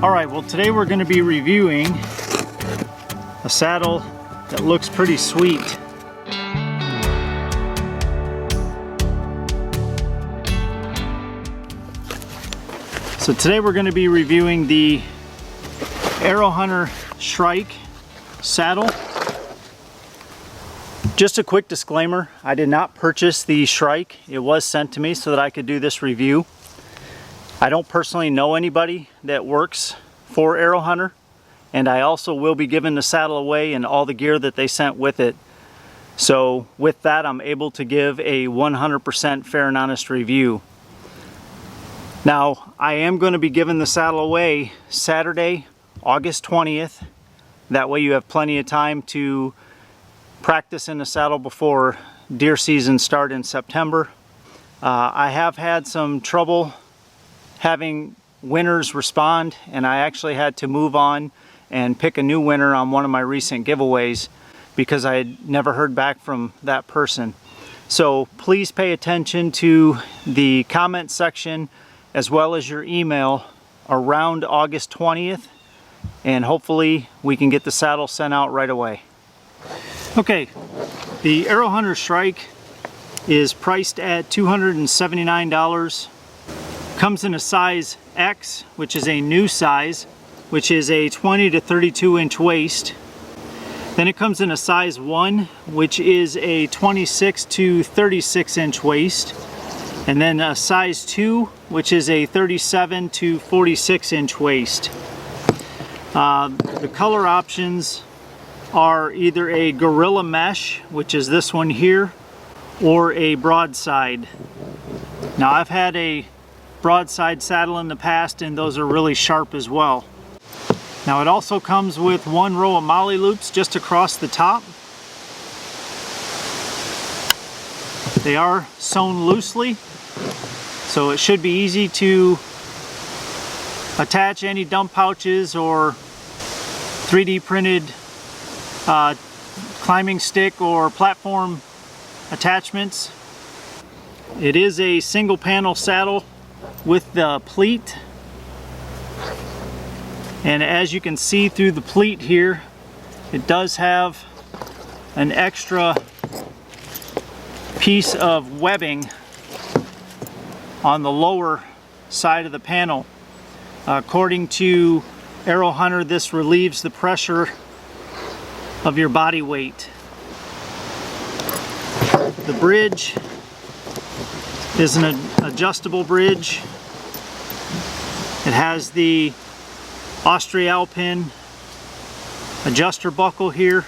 Alright, well today we're going to be reviewing a saddle that looks pretty sweet. So today we're going to be reviewing the Aero Hunter Shrike Saddle. Just a quick disclaimer, I did not purchase the Shrike. It was sent to me so that I could do this review. I don't personally know anybody that works for Aero Hunter, and I also will be giving the saddle away and all the gear that they sent with it. So with that, I'm able to give a 100% fair and honest review. Now, I am going to be giving the saddle away Saturday, August 20th. That way you have plenty of time to practice in the saddle before deer season starts in September. I have had some trouble having winners respond, and I actually had to move on and pick a new winner on one of my recent giveaways because I had never heard back from that person. So please pay attention to the comment section as well as your email around August 20th, and hopefully we can get the saddle sent out right away. Okay, the Aero Hunter Shrike is priced at $279. Comes in a size X, which is a new size, which is a 20 to 32 inch waist. Then it comes in a size 1, which is a 26 to 36 inch waist. And then a size 2, which is a 37 to 46 inch waist. The color options are either a gorilla mesh, which is this one here, or a broadside. Now I've had a broadside saddle in the past, and those are really sharp as well. Now it also comes with one row of molly loops just across the top. They are sewn loosely, so it should be easy to attach any dump pouches or 3D printed climbing stick or platform attachments. It is a single panel saddle with the pleat, and as you can see through the pleat here, it does have an extra piece of webbing on the lower side of the panel. According to Aero Hunter, this relieves the pressure of your body weight. The bridge is an adjustable bridge. It has the Australpin adjuster buckle here.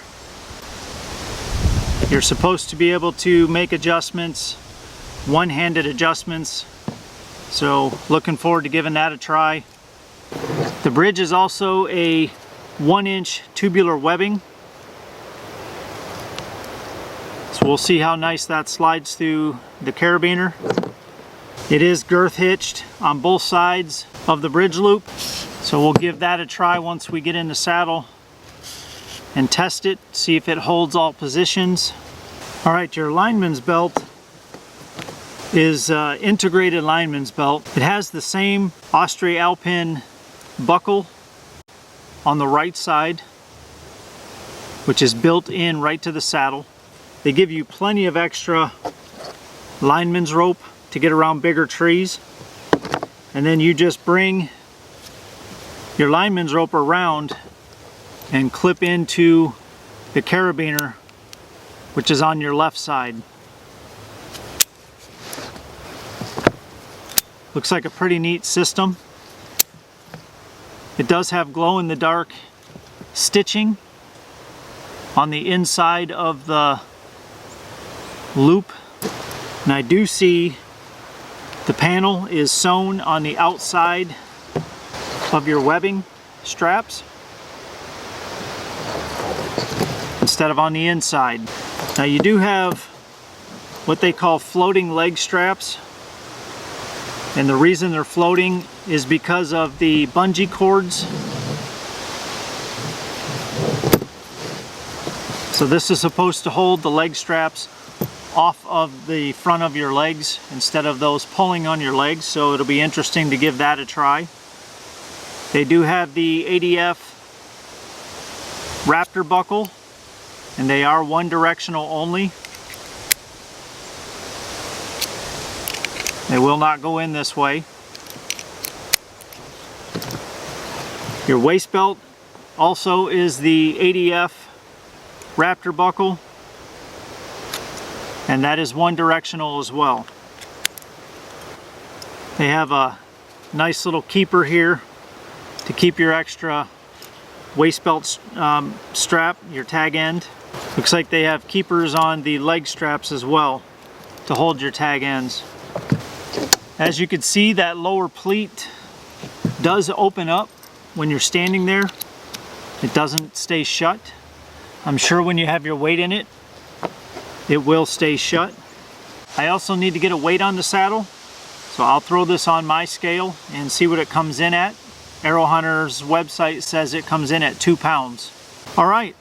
You're supposed to be able to make adjustments, one-handed adjustments, so looking forward to giving that a try. The bridge is also a 1-inch tubular webbing, so we'll see how nice that slides through the carabiner. It is girth hitched on both sides of the bridge loop, so we'll give that a try once we get in the saddle and test it, see if it holds all positions. Alright, your lineman's belt is integrated lineman's belt. It has the same Australpin buckle on the right side, which is built in right to the saddle. They give you plenty of extra lineman's rope to get around bigger trees, and then you just bring your lineman's rope around and clip into the carabiner, which is on your left side. Looks like a pretty neat system. It does have glow-in-the-dark stitching on the inside of the loop, and I do see the panel is sewn on the outside of your webbing straps instead of on the inside. Now you do have what they call floating leg straps, and the reason they're floating is because of the bungee cords. So this is supposed to hold the leg straps off of the front of your legs instead of those pulling on your legs, so it'll be interesting to give that a try. They do have the ADF Raptor buckle, and they are one directional only. They will not go in this way. Your waist belt also is the ADF Raptor buckle, and that is one directional as well. They have a nice little keeper here to keep your extra waist belt strap, your tag end. Looks like they have keepers on the leg straps as well to hold your tag ends. As you can see, that lower pleat does open up when you're standing there. It doesn't stay shut. I'm sure when you have your weight in it, it will stay shut. I also need to get a weight on the saddle, so I'll throw this on my scale and see what it comes in at. Aero Hunter's website says it comes in at 2 pounds. All right,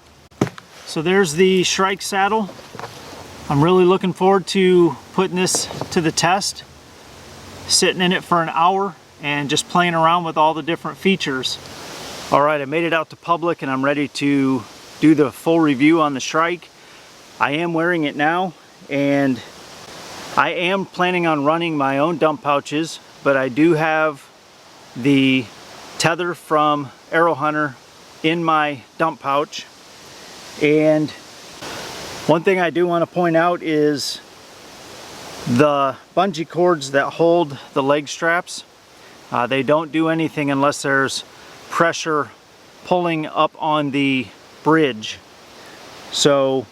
so there's the Shrike saddle. I'm really looking forward to putting this to the test, sitting in it for an hour and just playing around with all the different features. All right, I made it out to public and I'm ready to do the full review on the Shrike. I am wearing it now, and I am planning on running my own dump pouches, but I do have the tether from Aero Hunter in my dump pouch. And one thing I do want to point out is the bungee cords that hold the leg straps. They don't do anything unless there's pressure pulling up on the bridge. So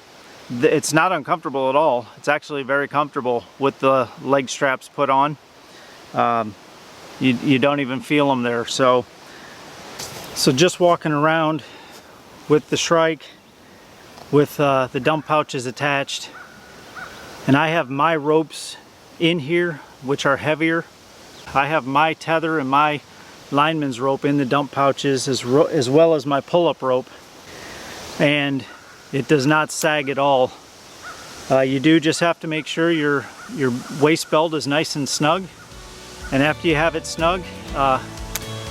it's not uncomfortable at all. It's actually very comfortable with the leg straps put on. You don't even feel them there. So just walking around with the Shrike with the dump pouches attached, and I have my ropes in here which are heavier. I have my tether and my lineman's rope in the dump pouches as well as my pull-up rope, and it does not sag at all. You do just have to make sure your waist belt is nice and snug, and after you have it snug,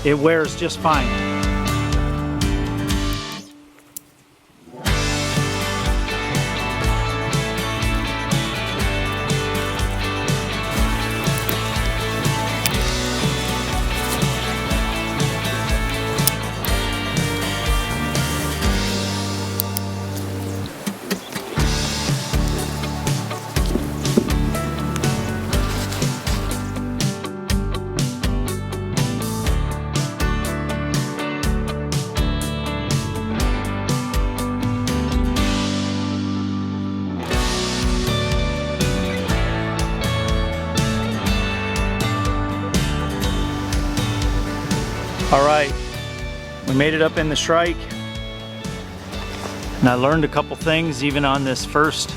it wears just fine. Alright, we made it up in the Shrike, and I learned a couple things even on this first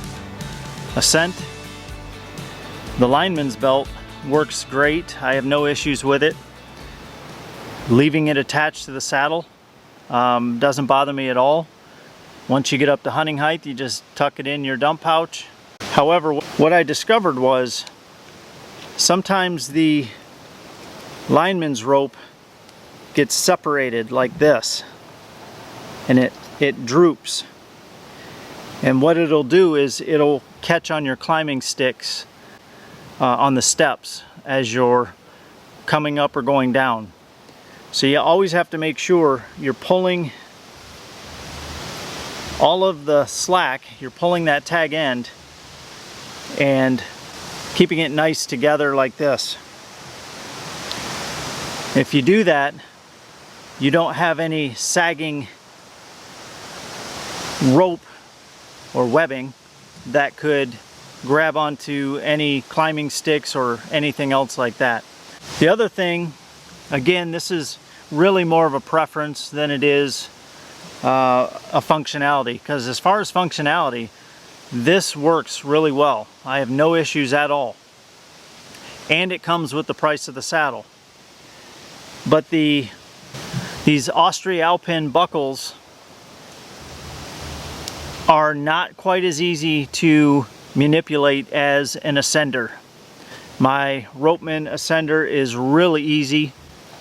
ascent. The lineman's belt works great. I have no issues with it. Leaving it attached to the saddle doesn't bother me at all. Once you get up to hunting height, you just tuck it in your dump pouch. However, what I discovered was sometimes the lineman's rope gets separated like this, and it droops, and what it'll do is it'll catch on your climbing sticks on the steps as you're coming up or going down. So you always have to make sure you're pulling all of the slack, you're pulling that tag end and keeping it nice together like this. If you do that, you don't have any sagging rope or webbing that could grab onto any climbing sticks or anything else like that. The other thing, again, this is really more of a preference than it is a functionality, because as far as functionality, this works really well. I have no issues at all, and it comes with the price of the saddle. But these Austria-Alpin buckles are not quite as easy to manipulate as an ascender. My Ropeman ascender is really easy.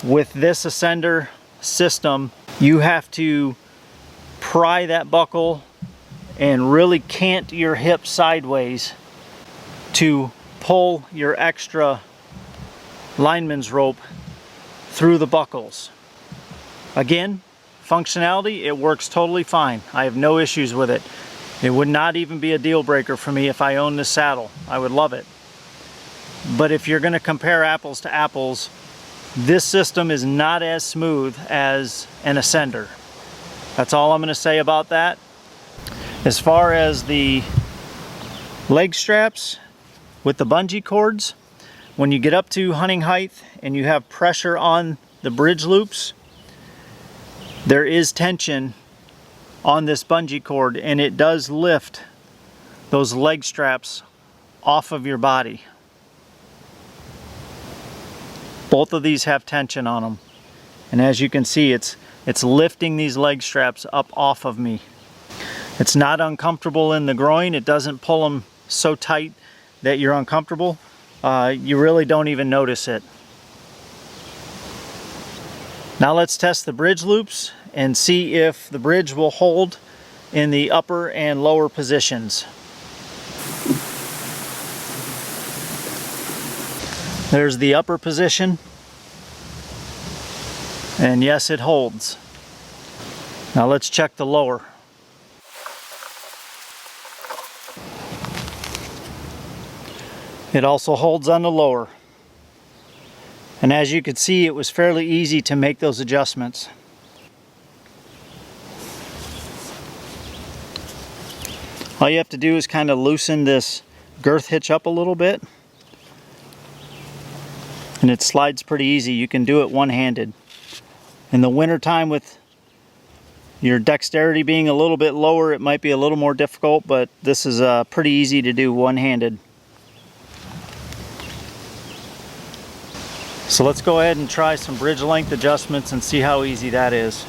With this ascender, system, you have to pry that buckle and really cant your hip sideways to pull your extra lineman's rope through the buckles. Again, functionality, it works totally fine. I have no issues with it. It would not even be a deal breaker for me if I owned this saddle. I would love it. But if you're going to compare apples to apples, this system is not as smooth as an Ascender. That's all I'm going to say about that. As far as the leg straps with the bungee cords, when you get up to hunting height and you have pressure on the bridge loops, there is tension on this bungee cord, and it does lift those leg straps off of your body. Both of these have tension on them, and as you can see, it's lifting these leg straps up off of me. It's not uncomfortable in the groin. It doesn't pull them so tight that you're uncomfortable. You really don't even notice it. Now let's test the bridge loops and see if the bridge will hold in the upper and lower positions. There's the upper position, and yes, it holds. Now let's check the lower. It also holds on the lower. And as you can see, it was fairly easy to make those adjustments. All you have to do is kind of loosen this girth hitch up a little bit, and it slides pretty easy. You can do it one-handed. In the winter time, with your dexterity being a little bit lower, it might be a little more difficult, but this is pretty easy to do one-handed. So let's go ahead and try some bridge length adjustments and see how easy that is.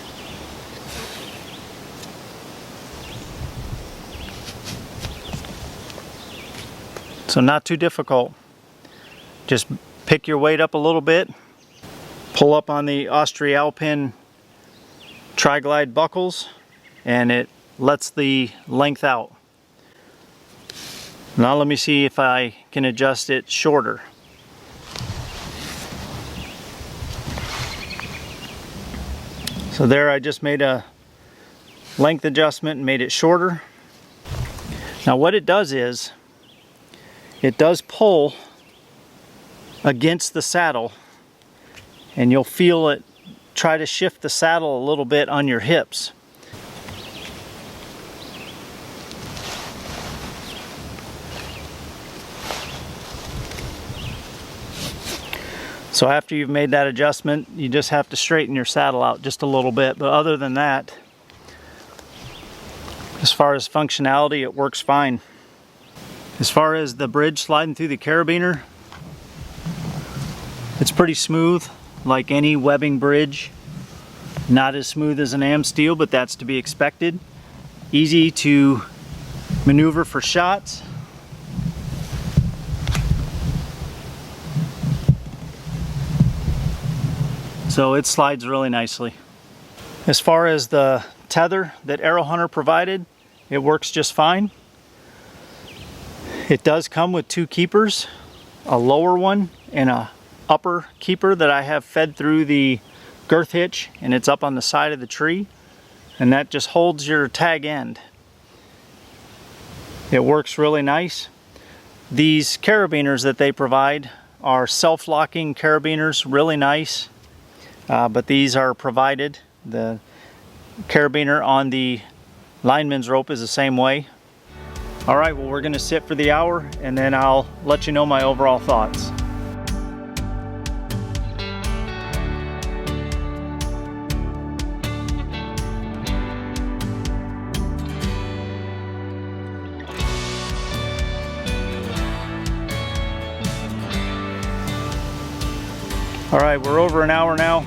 So not too difficult. Just pick your weight up a little bit, pull up on the Austrialpin tri-glide buckles, and it lets the length out. Now let me see if I can adjust it shorter. So there, I just made a length adjustment and made it shorter. Now what it does is, it does pull against the saddle, and you'll feel it try to shift the saddle a little bit on your hips. So after you've made that adjustment, you just have to straighten your saddle out just a little bit. But other than that, as far as functionality, it works fine. As far as the bridge sliding through the carabiner, it's pretty smooth, like any webbing bridge. Not as smooth as an am steel, but that's to be expected. Easy to maneuver for shots. So it slides really nicely. As far as the tether that Aero Hunter provided, it works just fine. It does come with two keepers, a lower one and a upper keeper that I have fed through the girth hitch, and it's up on the side of the tree, and that just holds your tag end. It works really nice. These carabiners that they provide are self-locking carabiners, really nice. But these are provided. The carabiner on the lineman's rope is the same way. All right, well, we're gonna sit for the hour, and then I'll let you know my overall thoughts. All right, we're over an hour now.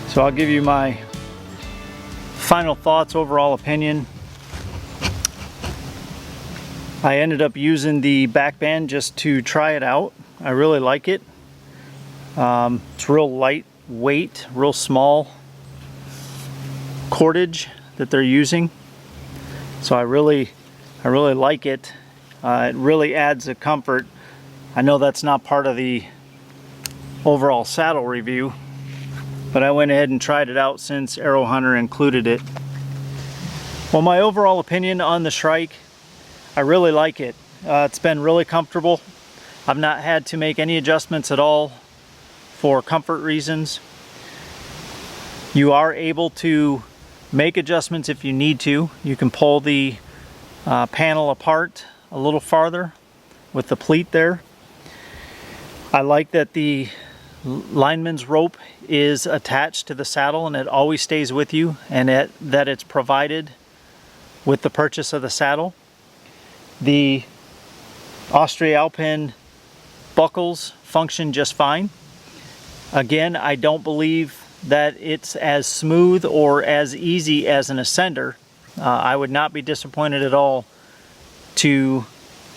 So I'll give you my final thoughts, overall opinion. I ended up using the back band just to try it out. I really like it. It's real light weight, real small cordage that they're using. So I really like it. It really adds a comfort. I know that's not part of the overall saddle review, but I went ahead and tried it out since Aero Hunter included it. Well, my overall opinion on the Shrike, I really like it. It's been really comfortable. I've not had to make any adjustments at all for comfort reasons. You are able to make adjustments if you need to. You can pull the panel apart a little farther with the pleat there. I like that the lineman's rope is attached to the saddle and it always stays with you, and that it's provided with the purchase of the saddle. The Austria-Alpin buckles function just fine. Again, I don't believe that it's as smooth or as easy as an Ascender. I would not be disappointed at all to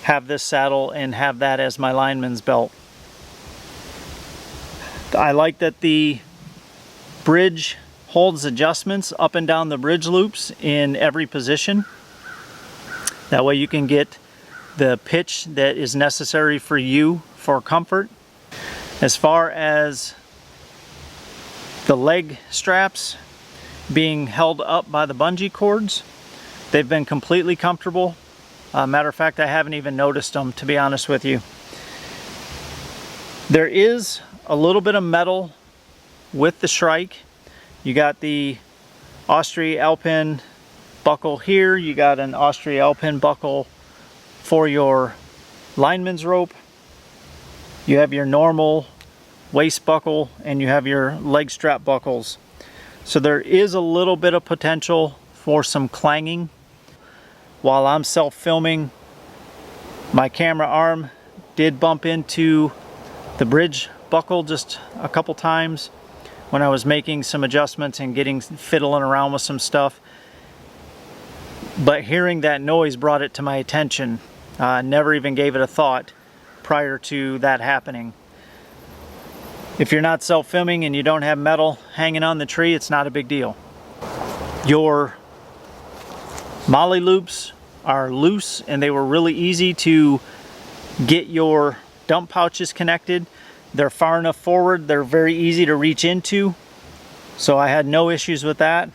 have this saddle and have that as my lineman's belt. I like that the bridge holds adjustments up and down the bridge loops in every position. That way you can get the pitch that is necessary for you for comfort. As far as the leg straps being held up by the bungee cords, they've been completely comfortable. Matter of fact, I haven't even noticed them, to be honest with you. There is a little bit of metal with the Shrike. You got the Austria-Alpin buckle here. You got an Austria-Alpin buckle for your lineman's rope. You have your normal waist buckle and you have your leg strap buckles. So there is a little bit of potential for some clanging. While I'm self-filming, my camera arm did bump into the bridge buckle just a couple times when I was making some adjustments and fiddling around with some stuff. But hearing that noise brought it to my attention. Never even gave it a thought prior to that happening. If you're not self-filming and you don't have metal hanging on the tree, it's not a big deal. Your molly loops are loose and they were really easy to get your dump pouches connected. They're far enough forward, they're very easy to reach into, so I had no issues with that.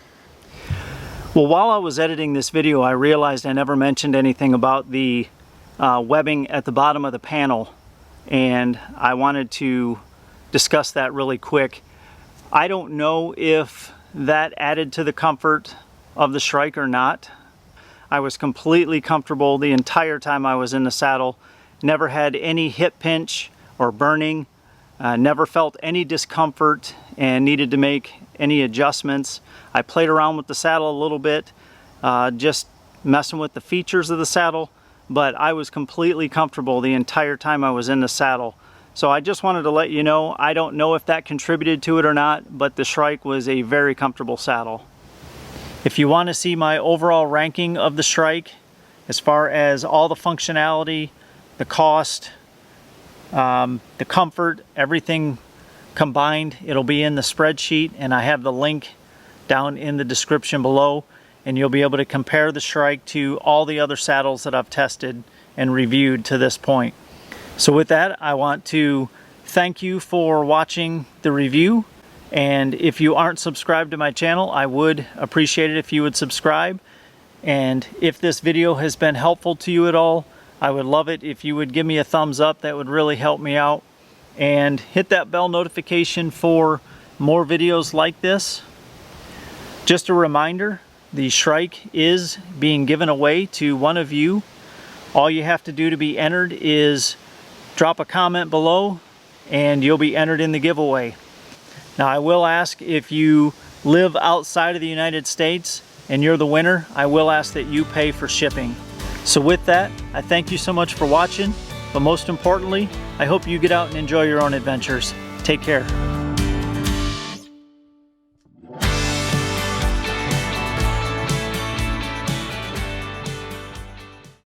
Well, while I was editing this video, I realized I never mentioned anything about the webbing at the bottom of the panel, and I wanted to discuss that really quick. I don't know if that added to the comfort of the Shrike or not. I was completely comfortable the entire time I was in the saddle. Never had any hip pinch or burning. Never felt any discomfort and needed to make any adjustments. I played around with the saddle a little bit, just messing with the features of the saddle, but I was completely comfortable the entire time I was in the saddle. So I just wanted to let you know, I don't know if that contributed to it or not, but the Shrike was a very comfortable saddle. If you want to see my overall ranking of the Shrike, as far as all the functionality, the cost, the comfort, everything combined, it'll be in the spreadsheet, and I have the link down in the description below, and you'll be able to compare the Shrike to all the other saddles that I've tested and reviewed to this point. So with that, I want to thank you for watching the review, and if you aren't subscribed to my channel, I would appreciate it if you would subscribe. And if this video has been helpful to you at all, I would love it if you would give me a thumbs up. That would really help me out. And hit that bell notification for more videos like this. Just a reminder, the Shrike is being given away to one of you. All you have to do to be entered is drop a comment below and you'll be entered in the giveaway. Now I will ask, if you live outside of the United States and you're the winner, I will ask that you pay for shipping. So with that, I thank you so much for watching, but most importantly, I hope you get out and enjoy your own adventures. Take care.